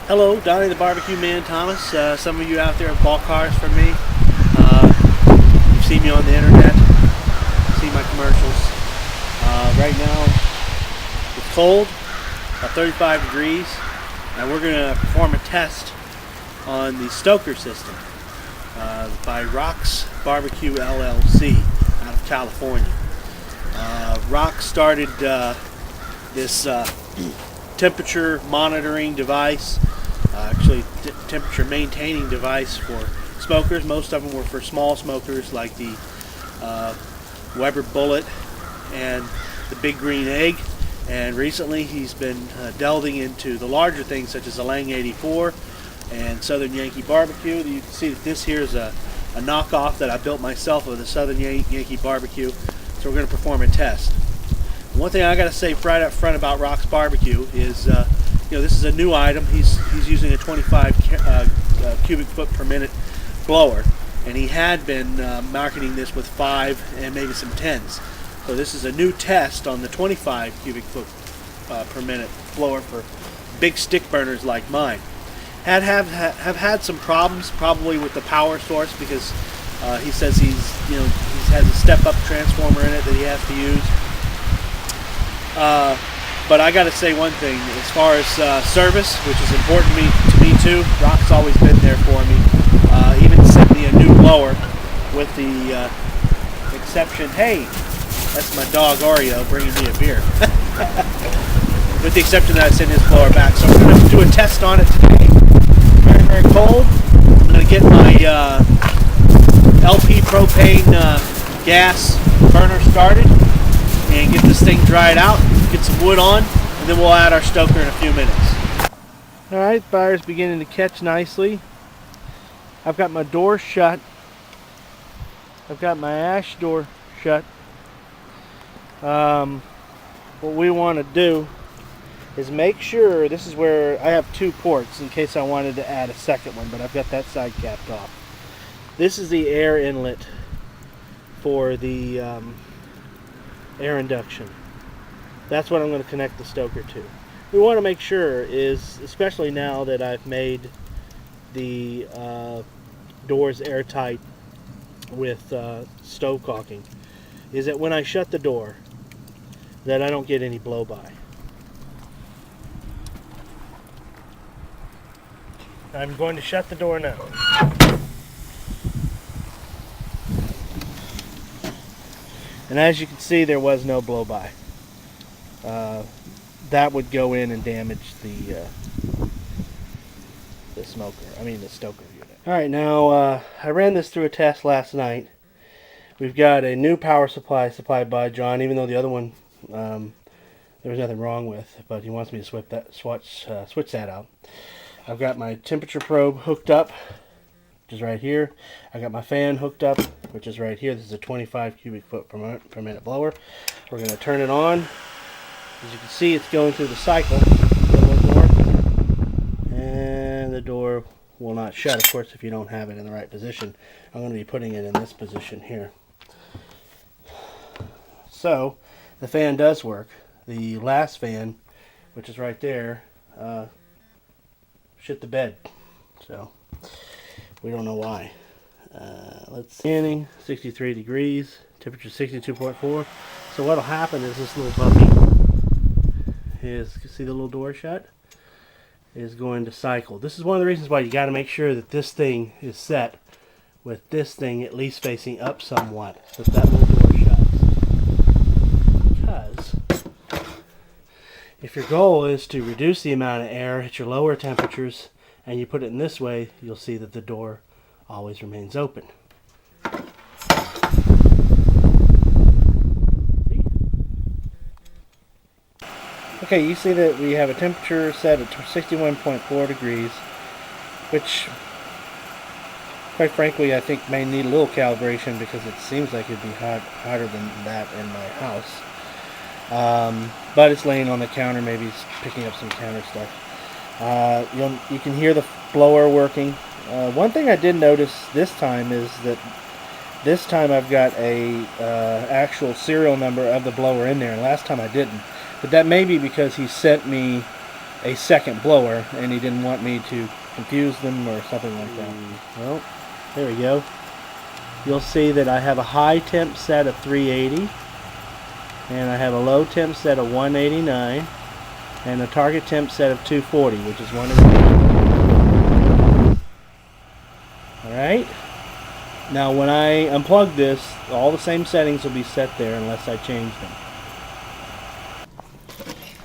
Hello, Donnie the Barbecue Man Thomas. Some of you out there have bought cars from me. You've seen me on the internet, seen my commercials. Right now, it's cold, about 35 degrees, and we're going to perform a test on the Stoker system by Rock's BBQ LLC out of California. Rock started this temperature monitoring device, actually temperature maintaining device for smokers. Most of them were for small smokers like the Weber Bullet and the Big Green Egg, and recently he's been delving into the larger things such as the Lang 84 and Southern Yankee Barbecue. You can see that this here is a knockoff that I built myself of the Southern Yankee Barbecue, so we're going to perform a test. One thing I got to say right up front about Rock's Barbecue is, this is a new item. He's using a 25 cubic foot per minute blower, and he had been marketing this with 5 and maybe some 10s. So this is a new test on the 25 cubic foot per minute blower for big stick burners like mine. Have had some problems probably with the power source because he says he has a step-up transformer in it that he has to use. But I got to say one thing, as far as service, which is important to me too. Rock's always been there for me. Even sent me a new blower with the exception. Hey, that's my dog Oreo bringing me a beer. With the exception that I sent his blower back. So I'm going to do a test on it today. Very, very cold. I'm going to get my LP propane gas burner started and get this thing dried out, get some wood on, and then we'll add our Stoker in a few minutes. Alright, fire's beginning to catch nicely. I've got my door shut. I've got my ash door shut. What we want to do is make sure, this is where I have 2 ports in case I wanted to add a second one, but I've got that side capped off. This is the air inlet for the air induction. That's what I'm going to connect the Stoker to. We want to make sure is, especially now that I've made the doors airtight with stove caulking, is that when I shut the door that I don't get any blow-by. I'm going to shut the door now. And as you can see, there was no blow-by. That would go in and damage the Stoker unit. Alright, now I ran this through a test last night. We've got a new power supply supplied by John, even though the other one there was nothing wrong with, but he wants me to switch that out. I've got my temperature probe hooked up, which is right here. I got my fan hooked up, which is right here. This is a 25 cubic foot per minute blower. We're going to turn it on. As you can see, it's going through the cycle. And the door will not shut, of course, if you don't have it in the right position. I'm going to be putting it in this position here. So, the fan does work. The last fan, which is right there, shit the bed. So, we don't know why. Let's see. 63 degrees, temperature 62.4. So what'll happen is this little puppy is, see the little door shut, is going to cycle. This is one of the reasons why you got to make sure that this thing is set with this thing at least facing up somewhat, so that little door shuts. Because if your goal is to reduce the amount of air at your lower temperatures and you put it in this way, you'll see that the door always remains open. Okay, you see that we have a temperature set at 61.4 degrees, which, quite frankly, I think may need a little calibration because it seems like it'd be hotter than that in my house. But it's laying on the counter, maybe it's picking up some counter stuff. You can hear the blower working. One thing I did notice this time is that this time I've got a actual serial number of the blower in there, and last time I didn't. But that may be because he sent me a second blower, and he didn't want me to confuse them or something like that. Well, there we go. You'll see that I have a high temp set of 380, and I have a low temp set of 189, and a target temp set of 240, which is 1. Alright. Now when I unplug this, all the same settings will be set there unless I change them.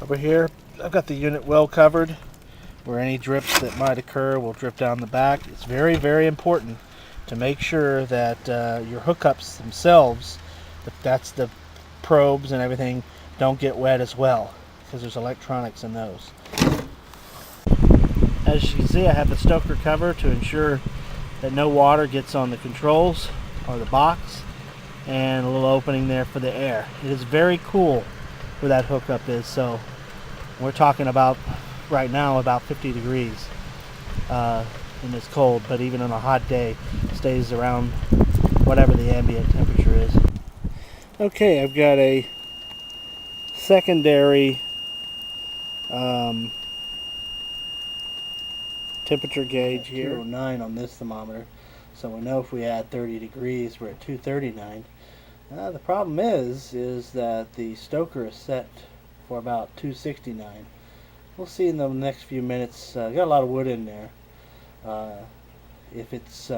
Over here, I've got the unit well covered, where any drips that might occur will drip down the back. It's very, very important to make sure that your hookups themselves, that's the probes and everything, don't get wet as well, because there's electronics in those. As you can see, I have the Stoker cover to ensure that no water gets on the controls or the box, and a little opening there for the air. It is very cool where that hookup is, so we're talking about right now about 50 degrees in this cold, but even on a hot day it stays around whatever the ambient temperature is. Okay, I've got a secondary temperature gauge here. 209 on this thermometer, so we know if we add 30 degrees we're at 239. The problem is that the Stoker is set for about 269. We'll see in the next few minutes. Got a lot of wood in there. If it's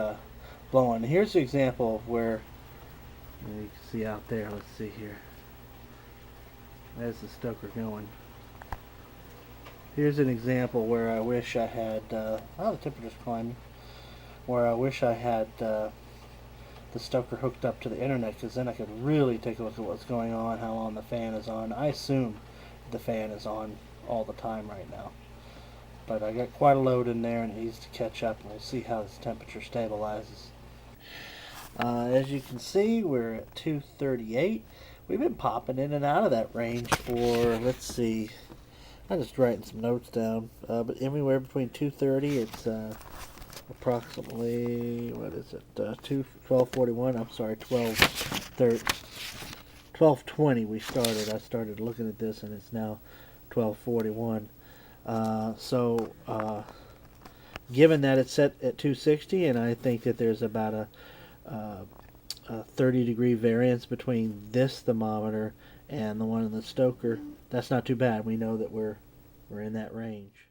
blowing. Here's an example of where you can see out there. Let's see here. There's the Stoker going. Here's an example where I wish I had, the temperature's climbing, where I wish I had the Stoker hooked up to the internet, because then I could really take a look at what's going on, how long the fan is on. I assume the fan is on all the time right now. But I got quite a load in there and it needs to catch up, and we'll see how this temperature stabilizes. As you can see, we're at 238. We've been popping in and out of that range for, let's see, I'm just writing some notes down, but anywhere between 230, it's approximately, what is it, 1241, I'm sorry, 1220 we started. I started looking at this and it's now 1241. Given that it's set at 260, and I think that there's about a 30 degree variance between this thermometer and the one in the Stoker, that's not too bad. We know that we're in that range.